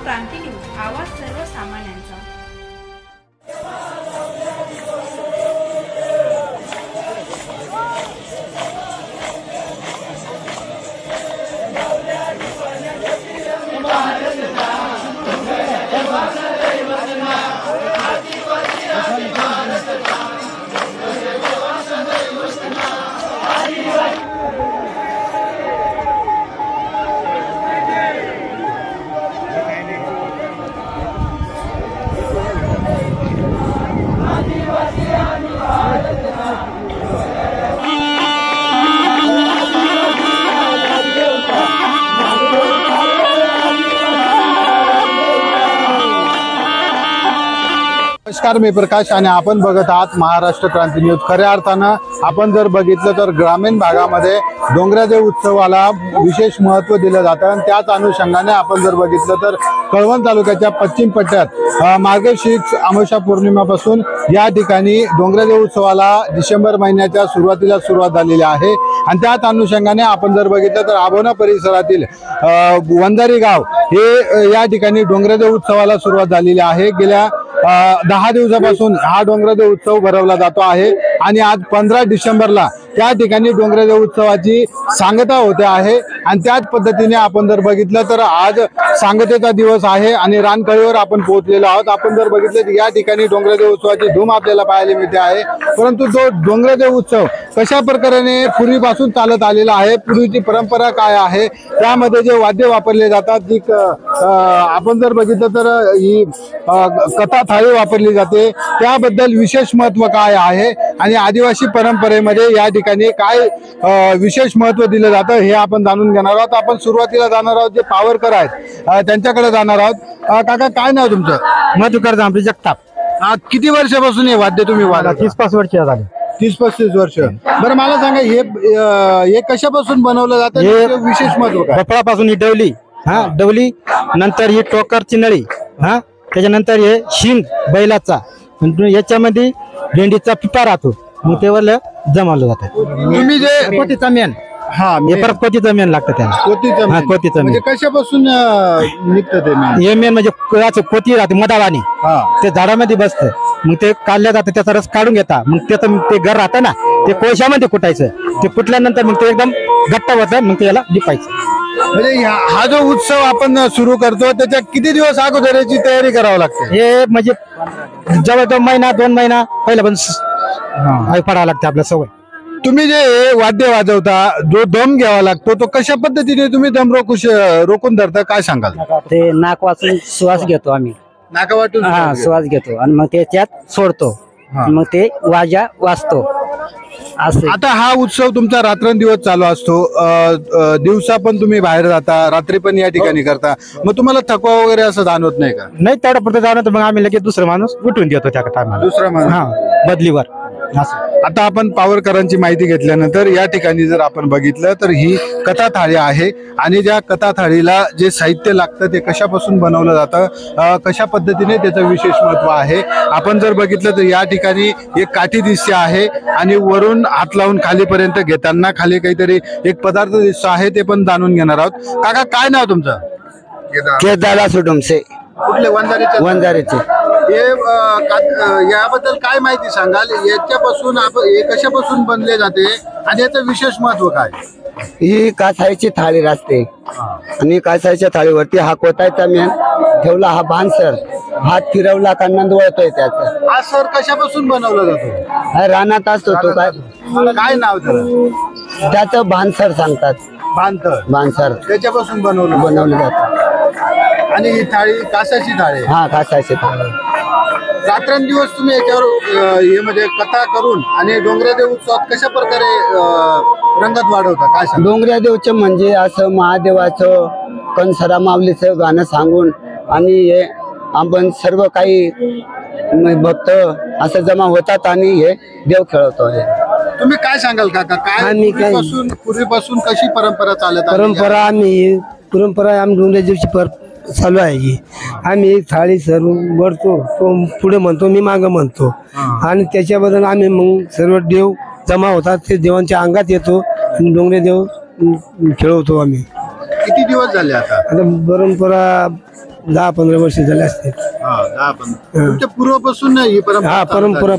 क्रांती news, आवाज सर्वसामान्यांचा। नमस्कार, मी प्रकाश आणि आपण बघत आहात महाराष्ट्र क्रांती न्यूज। खऱ्या अर्थानं आपण जर बघितलं तर ग्रामीण भागामध्ये डोंगरादेव उत्सवाला विशेष महत्त्व दिलं जातं आणि त्याच अनुषंगाने आपण जर बघितलं तर कळवण तालुक्याच्या पश्चिम पट्ट्यात मार्गशीर्ष अमावस्या पौर्णिमेपासून या ठिकाणी डोंगरादेव उत्सवाला डिसेंबर महिन्याच्या सुरुवातीला सुरुवात झालेली आहे आणि त्याच अनुषंगाने आपण जर बघितलं तर आभोना परिसरातील वंजारी गाव हे या ठिकाणी डोंगरादेव उत्सवाला सुरुवात झालेली आहे। गेल्या 10 दिवसापासून हा डोंगरादेव उत्सव भरवला जातो आहे आणि आज 15 डिसेंबरला त्या ठिकाणी डोंगरादेव उत्सवाची सांगता होते आहे आणि त्याच पद्धतीने आपण जर बघितलं तर आज सांगतेचा दिवस आहे आणि रानकळीवर आपण पोहोचलेलो आहोत। आपण जर बघितलं तर या ठिकाणी डोंगरादेव उत्सवाची धूम आपल्याला पाहायला मिळते आहे, परंतु जो डोंगरादेव उत्सव कशा प्रकारे पूर्वीपासून चालत आलेला आहे, पूर्वीची परंपरा काय आहे, त्यामध्ये जे वाद्य वापरले जातात, जी आपण जर बघितलं तर ही कथा थाळी वापरली जाते, त्याबद्दल विशेष महत्त्व काय आहे आणि आदिवासी परंपरेमध्ये या ठिकाणी काय विशेष महत्त्व दिलं जातं हे आपण जाणून घेणार आहोत। आपण सुरुवातीला जाणार आहोत जे पावरकर आहेत त्यांच्याकडे जाणार आहोत। काका, काय नाव तुमचं? मधुकर जांभळी जगताप। किती वर्षापासून हे वाद्य तुम्ही वाजवता? 30-35 वर्ष झाले। 30-35 वर्ष। बरं, मला सांगा हे कशापासून बनवलं जातं, हे विशेष महत्त्व काय? भोपळापासून ही डवली, डवली नंतर ही टोकरची नळी, त्याच्यानंतर हे शिंग बैलाचा, याच्यामध्ये भेंडीचा पिपा राहतो, मग ते वरलं जमावलं जातं। तुम्ही जे कोटीचा मेन, हे परत कोटीचा मेन लागतं त्याला। कोतीचा मेन कशापासून निघतं ते मेन? हे मेन म्हणजे कोती राहते मधावानी, ते झाडामध्ये बसतं, मग ते काढल्या जातं, त्याचा रस काढून घेता, मग त्याचं ते घर राहतं ना, ते कोळशामध्ये कुटायचं, ते कुटल्यानंतर मग ते एकदम घट्ट होतं, मग ते याला लिपायचं। म्हणजे हा जो उत्सव आपण सुरू करतो त्याच्या किती दिवस अगोदर याची तयारी करावी लागते? हे म्हणजे जवळ महिना 2 महिना पहिला पण पडावं लागते आपल्या सवय। तुम्ही जे वाद्य वाजवता, जो दम घ्यावा लागतो, तो कशा पद्धतीने तुम्ही दम रोखून धरता, काय सांगाल? ते नाक वाचून श्वास घेतो आम्ही, नाका वाटून श्वास घेतो आणि मग त्याच्यात सोडतो, मग ते वाजा वाजतो असं। आता हा उत्सव तुमचा रात्रंदिवस चालू असतो, दिवसा पण तुम्ही बाहेर जाता, रात्री पण या ठिकाणी करता, मग तुम्हाला थकवा वगैरे असं जाणवत नाही का? नाही, तेवढं पुरतं जाणवतं, मग आम्ही लगेच दुसरा माणूस उठून देतो त्या टायमाला, दुसरा माणूस बदलीवर। आता आपण पावरकरांची माहिती घेतल्यानंतर या ठिकाणी जर आपण बघितलं तर ही कथा थाळी आहे आणि ज्या कथा थाळीला जे साहित्य लागतं ते कशापासून बनवलं जातं, कशा पद्धतीने त्याचं विशेष महत्त्व आहे। आपण जर बघितलं तर या ठिकाणी एक काठी दिसते आहे आणि वरून हात लावून खालीपर्यंत घेताना खाली काहीतरी एक पदार्थ दिसतो आहे, ते पण जाणून घेणार आहोत। काका, काय नाव तुमचं? केदारला सुडुमसे, कुठले? वंजारीचे। याबद्दल काय माहिती सांगाल? याच्यापासून हे कशापासून बनले जाते आणि याचं विशेष महत्व काय? ही कासाईची थाळी राहते आणि कासाईच्या थाळीवरती हा कोटायचा मेन ठेवला, हा भानसर हात फिरवला का नंद वळतोय त्याचा। हा सर कशापासून बनवला जातो? हा रानात असतो तो, काय नाव त्याचं भानसर सांगतात, भानसर त्याच्यापासून बनवलं जातं। आणि ही थाळी कासाची थाळी, कासाची थाळी। रात्रंदिवस तुम्ही याच्यावर हे म्हणजे कथा करून आणि डोंगरादेव उत्सवात कशा प्रकारे रंगात वाढवता, काय सांग? डोंगरादेवचं म्हणजे असं महादेवाचं कणसरा माऊलीचं गाणं सांगून आणि हे आपण सर्व काही भक्त असं जमा होतात आणि हे देव खेळवतो। तुम्ही काय सांगाल काका, काय पूर्वीपासून कशी परंपरा चालत? परंपरा आम्ही डोंगरादेवची चालू आहे की आम्ही थाळी सर्व वरतो, तो पुढे म्हणतो, मी मागं म्हणतो आणि त्याच्याबद्दल आम्ही मग सर्व देव जमा होतात, ते देवांच्या अंगात येतो आणि डोंगरे देव खेळवतो आम्ही। किती दिवस झाले आता? परंपरा 10-15 वर्ष झाले असते. तुमच्या पूर्वपासून नाही ही हा परंपरा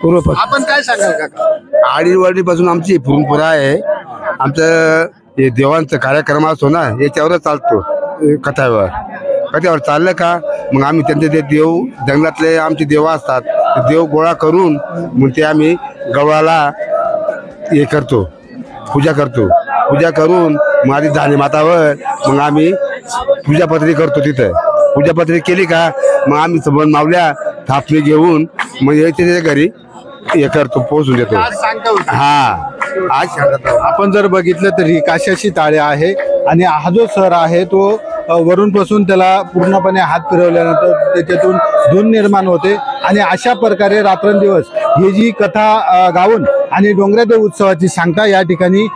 पूर्वपासून. आपण काय सांगाल काका? आडीवाडीपासून आमची परंपरा आहे. आमचं हे देवांचं कार्यक्रम असतो ना याच्यावरच चालतो. कथावर चाललं का मग आम्ही त्यांचे ते देव जंगलातले आमचे देव असतात ते देव गोळा करून मग ते आम्ही गवळाला हे करतो, पूजा करून मग आधी धान्य मातावर मग आम्ही पूजापत्री करतो. तिथं पूजापत्री केली का मग आम्ही सबंध मावल्या थापणी घेऊन मग याच्या घरी हे करतो, पोहोचून देतो. हा आज आपण जर बघितलं तर ही काशाची ताळे आहे आणि हा जो सर आहे तो वरून पासून त्याला पूर्णपणे हात फिरवल्यानंतर त्याच्यातून धून निर्माण होते आणि अशा प्रकारे रात्रंदिवस ही जी कथा गाऊन आणि डोंगरादेव उत्सवाची सांगता या ठिकाणी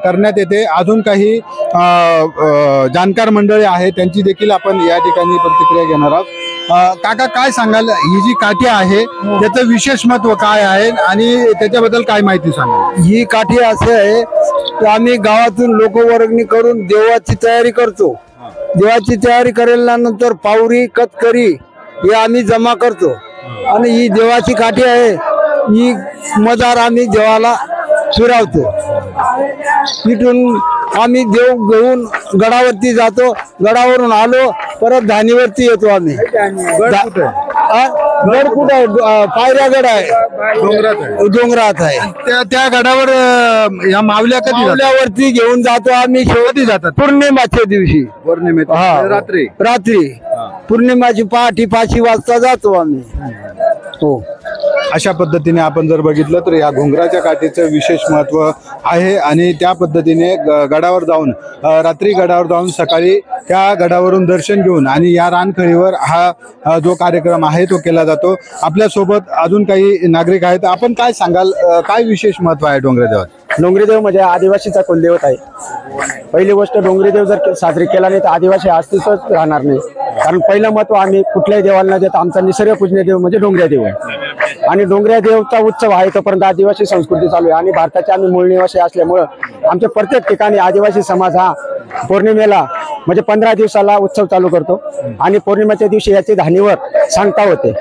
करण्यात येते. अजून काही जाणकार मंडळी आहे त्यांची देखील आपण या ठिकाणी प्रतिक्रिया घेणार आहोत. काका काय सांगाल, ही जी काठी आहे त्याचं विशेष महत्व काय आहे आणि त्याच्याबद्दल काय माहिती सांगाल? ही काठी असे आहे की आम्ही गावातून लोकवर्गणी करून देवाची तयारी करतो. देवाची तयारी केल्यानंतर पावरी कतकरी हे आम्ही जमा करतो आणि ही देवाची काठी आहे. ही मदार आम्ही देवाला फिरवतो. तिथून आम्ही देव घेऊन गडावरती जातो. गडावरून आलो परत धानीवरती येतो आम्ही. गड कुठं आहे? पायऱ्या गड आहे, डोंगरात आहे. त्या गडावर या मावल्या कधी मावल्यावरती घेऊन जातो आम्ही. शेवटी जातात पौर्णिमाच्या दिवशी. रात्री पौर्णिमाची पहाटे 5 वाजता जातो आम्ही. हो, अशा पद्धतीने आपण जर बघितलं तर या घुंगराच्या काठीचं विशेष महत्व आहे आणि त्या पद्धतीने गडावर जाऊन रात्री गडावर जाऊन सकाळी त्या गडावरून दर्शन घेऊन आणि या रानखळीवर हा जो कार्यक्रम आहे तो केला जातो. आपल्यासोबत अजून काही नागरिक आहेत. आपण काय सांगाल, काय विशेष महत्व आहे डोंगरेदेवात? डोंगरीदेव म्हणजे आदिवासीचा कुलदेवत आहे. पहिली गोष्ट, डोंगरीदेव जर साजरी केला नाही तर आदिवासी अस्तित्वच राहणार नाही. कारण पहिलं महत्व आम्ही कुठल्याही देवाला न देता आमचा निसर्ग पूजनीय देव म्हणजे डोंगरीदेव आहे. आणि डोंगरीदेवचा उत्सव आहे तोपर्यंत आदिवासी संस्कृती चालू आहे. आणि भारताचे आम्ही मूळ निवासी असल्यामुळं आमच्या प्रत्येक ठिकाणी आदिवासी समाज हा पौर्णिमेला म्हणजे 15 दिवसाला उत्सव चालू करतो आणि पौर्णिमेच्या दिवशी याची धानीवर सांगता होते.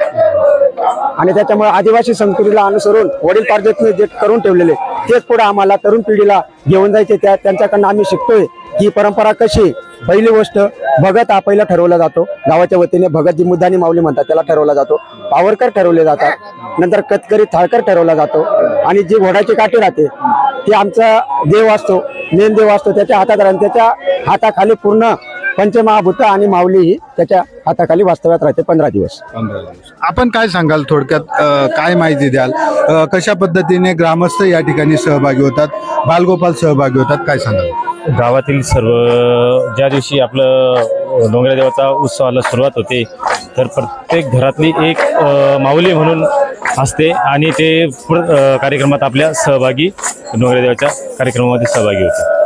आणि त्याच्यामुळे आदिवासी संस्कृतीला अनुसरून वडीलपार्जितने जे करून ठेवलेले तेच पुढे आम्हाला तरुण पिढीला घेऊन जायचे. त्यांच्याकडनं आम्ही शिकतोय ही परंपरा कशी. पहिली गोष्ट, भगत हा पहिला ठरवला जातो गावाच्या वतीने. भगत जी मुद्दानी माऊली म्हणतात त्याला ठरवला जातो. पावरकर ठरवले जातात. नंतर कतकरी थाळकर ठरवला जातो. आणि जी घोडाची काठी राहते ती आमचा देव असतो, मेन देव असतो, त्याच्या हातात राहते. त्याच्या हाताखाली पूर्ण पंचमहाभूत आणि माऊली ही त्याच्या हाताखाली वास्तव्यात राहते 15 दिवस. आपण काय सांगाल थोडक्यात, काय माहिती द्याल? कशा पद्धतीने ग्रामस्थ या ठिकाणी सहभागी होतात, बालगोपाल सहभागी होतात, काय सांगाल? गावातील सर्व ज्या दिवशी आपलं डोंगरादेवाचा उत्सवाला सुरुवात होते तर प्रत्येक घरातली एक माऊली म्हणून असते आणि ते कार्यक्रमात आपल्या डोंगरादेवाच्या कार्यक्रमामध्ये सहभागी होते.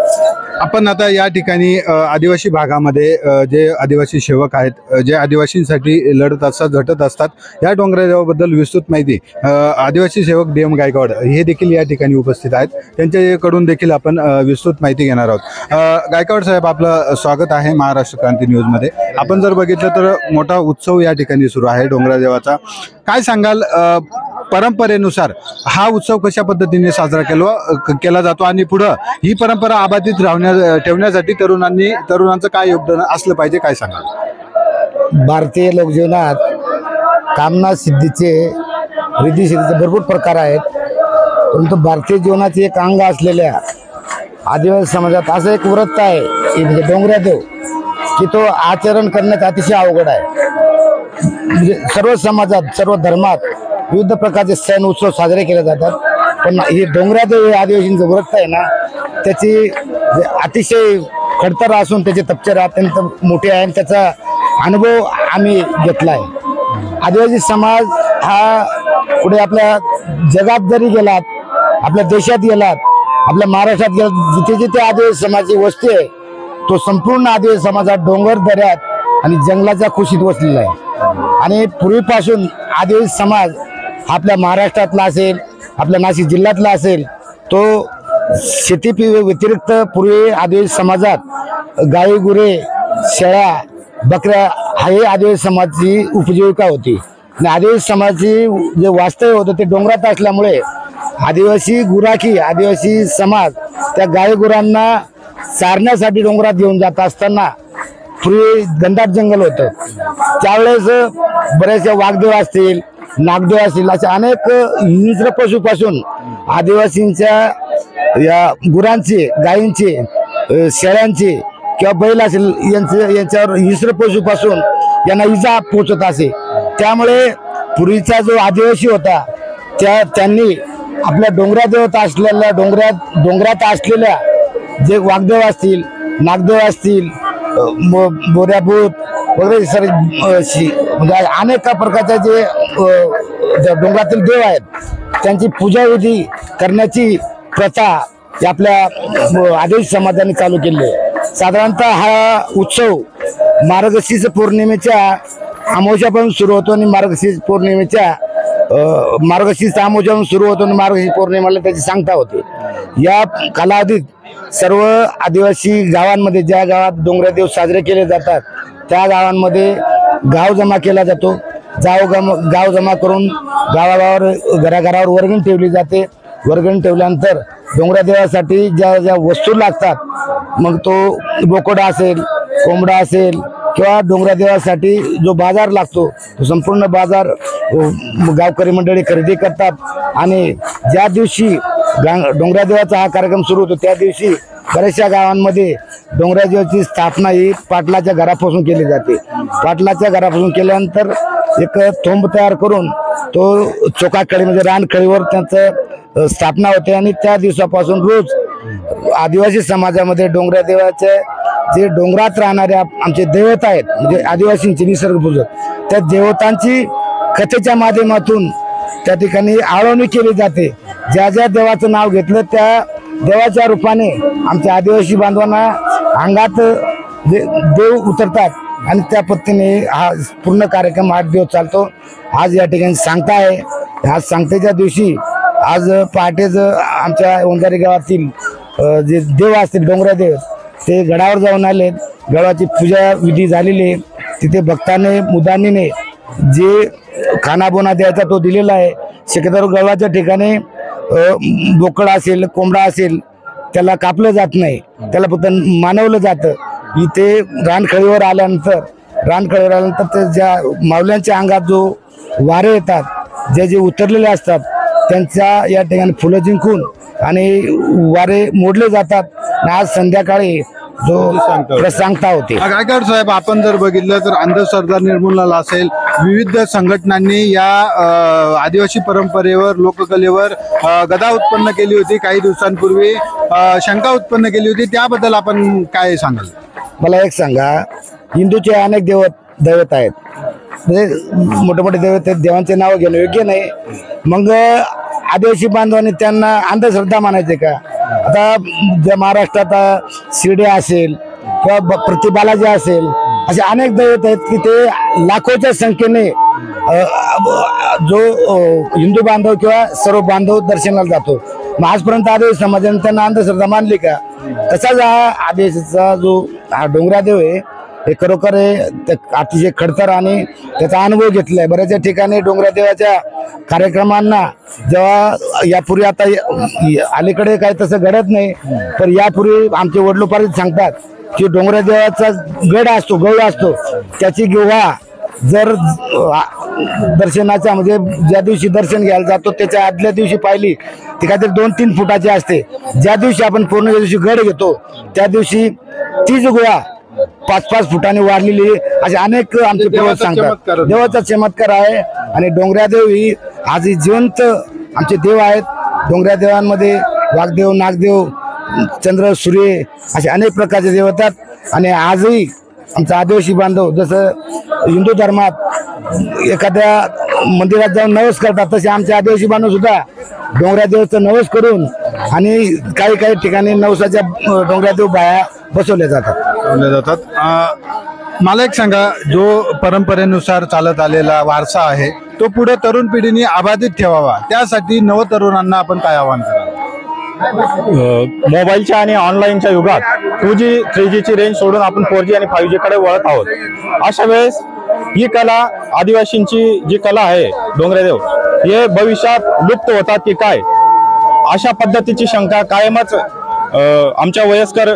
आपण आता या ठिकाणी आदिवासी भागामध्ये जे आदिवासी सेवक आहेत, जे आदिवासींसाठी लढत असतात, झटत असतात, या डोंगरादेवाबद्दल विस्तृत माहिती आदिवासी सेवक DM गायकवाड हे देखील या ठिकाणी उपस्थित आहेत. त्यांच्याकडून देखील आपण विस्तृत माहिती घेणार आहोत. गायकवाड साहेब, आपलं स्वागत आहे महाराष्ट्र क्रांती न्यूजमध्ये. आपण जर बघितलं तर मोठा उत्सव या ठिकाणी सुरू आहे डोंगरादेवाचा. काय सांगाल, परंपरेनुसार हा उत्सव कशा पद्धतीने साजरा केला जातो आणि पुढं ही परंपरा अबाधित ठेवण्यासाठी तरुणांचं काय योगदान असलं पाहिजे, काय सांगाल? भारतीय लोकजीवनात कामना सिद्धीचे, रिद्धी सिद्धीचे भरपूर प्रकार आहेत. परंतु भारतीय जीवनाचे एक अंग असलेल्या आदिवासी समाजात असं एक व्रत आहे की म्हणजे डोंगरादेव, की तो आचरण करण्यात अतिशय अवघड आहे. म्हणजे सर्व समाजात, सर्व धर्मात विविध प्रकारचे सण उत्सव साजरे केले जातात. पण हे डोंगरादेव हे आदिवासींचं व्रत आहे ना, त्याची अतिशय खडतर असून त्याची तपश्चर्या अत्यंत मोठी आहे आणि त्याचा अनुभव आम्ही घेतला आहे. आदिवासी समाज हा पुढे आपल्या जगात जरी गेलात, आपल्या देशात गेलात, आपल्या महाराष्ट्रात गेलात, जिथे जिथे आदिवासी समाजाची वस्ती आहे तो संपूर्ण आदिवासी समाज हा डोंगर दऱ्यात आणि जंगलाच्या कुशीत वसलेला आहे. आणि पूर्वीपासून आदिवासी समाज आपल्या महाराष्ट्रातला असेल, आपल्या नाशिक जिल्ह्यातला असेल, तो शेती व्यतिरिक्त पूर्वी आदिवासी समाजात गाई गुरे, शेळ्या बकऱ्या हे आदिवासी समाजाची उपजीविका होती आणि आदिवासी समाजाची जे वास्तव्य होतं ते डोंगरात असल्यामुळे आदिवासी गुराखी आदिवासी समाज त्या गाई गुरांना चारण्यासाठी डोंगरात घेऊन जात असताना पूर्वी घनदाट जंगल होतं, त्यावेळेस बरेचसे वाघदेव असतील नागदेव असतील असे अनेक हिंस्र पशुपासून आदिवासींच्या या गुरांचे गायींचे शेळ्यांचे किंवा बैल असेल यांच्यावर हिंस्र पशुपासून यांना इजा पोचत असे। त्यामुळे पूर्वीचा जो आदिवासी होता त्यांनी आपल्या डोंगरात असलेल्या डोंगरात असलेल्या जे वाघदेव असतील नागदेव असतील बोऱ्याभूत वगैरे सर म्हणजे अनेक प्रकारचे जे डोंगरातील देव आहेत त्यांची पूजाविधी करण्याची प्रथा आपल्या आदिवासी समाजाने चालू केली आहे। साधारणतः हा उत्सव मार्गशीर्ष पौर्णिमेच्या अमावस्यापासून सुरू होतो आणि मार्गशीर्ष अमावस्यापासून सुरू होतो आणि मार्गशीर्ष पौर्णिमेला त्याची सांगता होते। या कालावधीत सर्व आदिवासी गावांमध्ये ज्या गावात डोंगरा देव साजरे केले जातात त्या गावांमध्ये गाव जमा केला जातो। गाव जमा करून गावागावावर घराघरावर वर्गणी ठेवली जाते। वर्गणी ठेवल्यानंतर डोंगरा देवासाठी ज्या ज्या वस्तू लागतात मग तो बोकडा असेल कोंबडा असेल किंवा डोंगरा देवासाठी जो बाजार लागतो तो संपूर्ण बाजार गावकरी मंडळी खरेदी करतात आणि ज्या दिवशी डोंगरा देवाचा हा कार्यक्रम सुरू होतो त्या दिवशी बऱ्याचशा गावांमध्ये डोंगरा देवाची स्थापना ही पाटलाच्या घरापासून केली जाते। पाटलाच्या घरापासून केल्यानंतर एक थोंब तयार करून तो चोकाखळी म्हणजे रानखळीवर त्यांचं स्थापना होते आणि त्या दिवसापासून रोज आदिवासी समाजामध्ये डोंगरा देवाचे जे डोंगरात राहणारे आमचे देवता आहेत म्हणजे आदिवासींचे निसर्गपूजक त्या देवतांची कथेच्या माध्यमातून त्या ठिकाणी आळवणी केली जाते। ज्या ज्या देवाचं नाव घेतलं त्या देवाच्या रूपाने आमच्या आदिवासी बांधवांना अंगात देव उतरतात आणि त्या पद्धतीने हा पूर्ण कार्यक्रम 8 दिवस चालतो। आज या ठिकाणी सांगता आहे। आज सांगतेच्या दिवशी आज पहाटेच आमच्या वंजारी गावातील जे देव असतील डोंगरा देव ते गडावर जाऊन आले। गडाची पूजा विधी झालेली तिथे भक्ताने मुदानीने जे खानाबोना द्यायचा तो दिलेला आहे। शक्यतो गडाच्या ठिकाणी बोकडा असेल कोंबडा असेल त्याला कापलं जात नाही, त्याला फक्त मानवलं जातं। इथे रानखळीवर आल्यानंतर ते ज्या माऊल्यांच्या अंगात जो वारे येतात जे उतरलेले असतात त्यांच्या या ठिकाणी फुलं जिंकून आणि वारे मोडले जातात। आज संध्याकाळी जो सांगता होते। गायकवाड साहेब आपण जर बघितलं तर अंधश्रद्धा निर्मूलनाला असेल विविध संघटनांनी या आदिवासी परंपरेवर लोककलेवर गदा उत्पन्न केली होती, काही दिवसांपूर्वी शंका उत्पन्न केली होती, त्याबद्दल आपण काय सांगाल? मला एक सांगा, हिंदूचे अनेक दैवत आहेत म्हणजे मोठे मोठे दैवत आहेत, देवांचे नाव घेणं योग्य नाही। मग आदिवासी बांधवांनी त्यांना अंधश्रद्धा मानायचे का? आता ज्या महाराष्ट्रात शिर्डी असेल किंवा प्रतिबालाजी असेल असे अनेक दैवत आहेत की ते लाखोच्या संख्येने जो हिंदू बांधव किंवा सर्व बांधव दर्शनाला जातो। मग आजपर्यंत आदिवासी समाजाने त्यांना अंधश्रद्धा मानली का? तसाच हा आदिवासीचा जो हा डोंगरा देव आहे हे खरोखर अतिशय खडतर आणि त्याचा अनुभव घेतलाय। बऱ्याच ठिकाणी डोंगरा देवाच्या कार्यक्रमांना जेव्हा यापूर्वी आता अलीकडे काही तसं घडत नाही तर यापूर्वी आमचे वडलोपार्जित सांगतात की डोंगरा देवाचा गौळ असतो त्याची गुहा जर दर्शनाचा म्हणजे ज्या दिवशी दर्शन घ्यायला जातो त्याच्या आदल्या दिवशी पाहिली ती काहीतरी 2-3 फुटाची असते। ज्या दिवशी आपण पूर्ण ज्या दिवशी गड घेतो त्या दिवशी तीच गुहा 5-5 फुटाने वाढलेली असे अनेक आमचे पूर्वज सांगतात। देवाचा चमत्कार आहे आणि डोंगरा देव ही आज जिवंत आमचे देव आहेत। डोंगरा देवांमध्ये वाघदेव नागदेव चंद्र सूर्य असे अनेक प्रकारचे देव येतात आणि आजही आमचा आदिवासी बांधव जसं हिंदू धर्मात एखाद्या मंदिरात जाऊन नवस करतात तसे आमचे आदिवासी बांधव सुद्धा डोंगरा देवाचा नवस करून आणि काही ठिकाणी नवसाच्या डोंगरा देव बाया बसवल्या जातात। मला एक सांगा, जो परंपरेनुसार चालत आलेला वारसा आहे तो पुढे तरुण पिढीने अबाधित ठेवावा त्यासाठी नवतरुणांना आपण काय आवाहन कराल? मोबाईलच्या आणि ऑनलाईनच्या युगात 2G 3G ची रेंज सोडून आपण 4G आणि 5G कडे वळत आहोत। अशा वेळेस ही कला, आदिवासींची जी कला आहे डोंगरेदेव, हे भविष्यात लुप्त होतात की काय, अशा पद्धतीची शंका कायमच आमच्या वयस्कर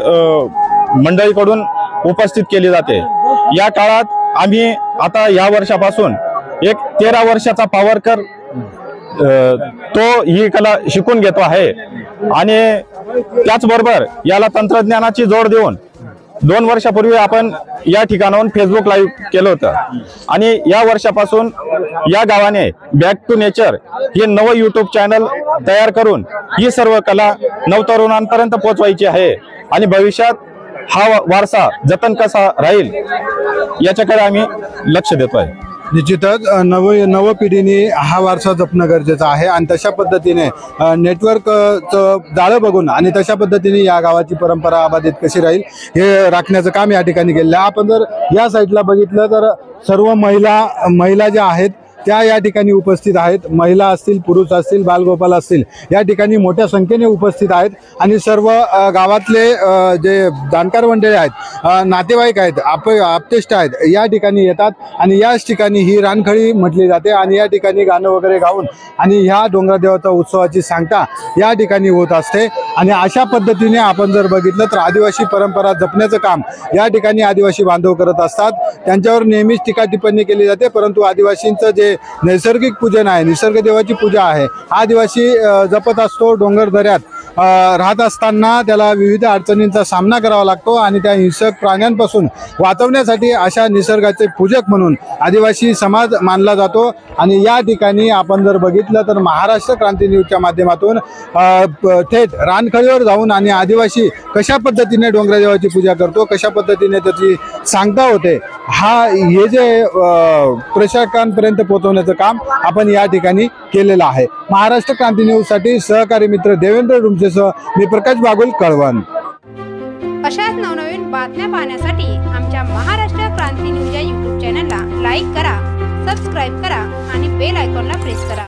मंडळीकडून उपस्थित केली जाते। या काळात आम्ही आता या वर्षापासून एक 13 वर्षाचा पावरकर तो ही कला शिकून घेतो आहे आणि त्याचबरोबर याला तंत्रज्ञानाची जोड देऊन 2 वर्षापूर्वी आपण या ठिकाणाहून फेसबुक लाईव्ह केलं होतं आणि या वर्षापासून या गावाने बॅक टू नेचर हे नवं युट्यूब चॅनल तयार करून ही सर्व कला नवतरुणांपर्यंत पोहोचवायची आहे आणि भविष्यात हा वारसा जतन कसा राहील याच्याकडे आम्ही लक्ष देतोय। निश्चितच नव पिढीने हा वारसा जपणं गरजेचं आहे आणि तशा पद्धतीने नेटवर्कचं जाळं बघून आणि तशा पद्धतीने या गावाची परंपरा अबाधित कशी राहील हे राखण्याचं काम या ठिकाणी केलेलं आहे। आपण जर या साईडला बघितलं तर सर्व महिला ज्या आहेत त्या या ठिकाणी उपस्थित आहेत। महिला असतील, पुरुष असतील, बालगोपाल असतील, या ठिकाणी मोठ्या संख्येने उपस्थित आहेत आणि सर्व गावातले जे जाणकार मंडळी आहेत, नातेवाईक आहेत, आप्तेष्ट आहेत, या ठिकाणी येतात आणि याच ठिकाणी ही रानखळी म्हटली जाते आणि या ठिकाणी गाणं वगैरे गाऊन आणि ह्या डोंगरादेवाचा उत्सवाची सांगता या ठिकाणी होत असते। आणि अशा पद्धतीने आपण जर बघितलं तर आदिवासी परंपरा जपण्याचं काम या ठिकाणी आदिवासी बांधव करत असतात। त्यांच्यावर नेहमीच टीका टिप्पणी केली जाते, परंतु आदिवासींचं जे नैसर्गिक पूजन आहे, निसर्ग देवाची पूजा आहे, आदिवासी जपत असतो। डोंगर दऱ्यात राहत असताना त्याला विविध अडचणींचा सामना करावा लागतो आणि त्या हिंसक प्राण्यांपासून वाचवण्यासाठी अशा निसर्गाचे पूजक म्हणून आदिवासी समाज मानला जातो। आणि या ठिकाणी आपण जर बघितलं तर महाराष्ट्र क्रांती न्यूजच्या माध्यमातून थेट रानखळीवर जाऊन आणि आदिवासी कशा पद्धतीने डोंगरादेवाची पूजा करतो, कशा पद्धतीने त्याची सांगता होते, हे जे प्रेक्षकांपर्यंत पोहोचवण्याचं काम आपण या ठिकाणी केलेलं आहे। महाराष्ट्र क्रांती न्यूजसाठी सहकारी मित्र देवेंद्र डुमसेसह मी प्रकाश बागुल, कळवण। अशाच नवनवीन बातम्या पाहण्यासाठी आमच्या महाराष्ट्र क्रांती न्यूज या YouTube चॅनलला लाईक करा, सबस्क्राईब करा आणि बेल आयकॉनला प्रेस करा।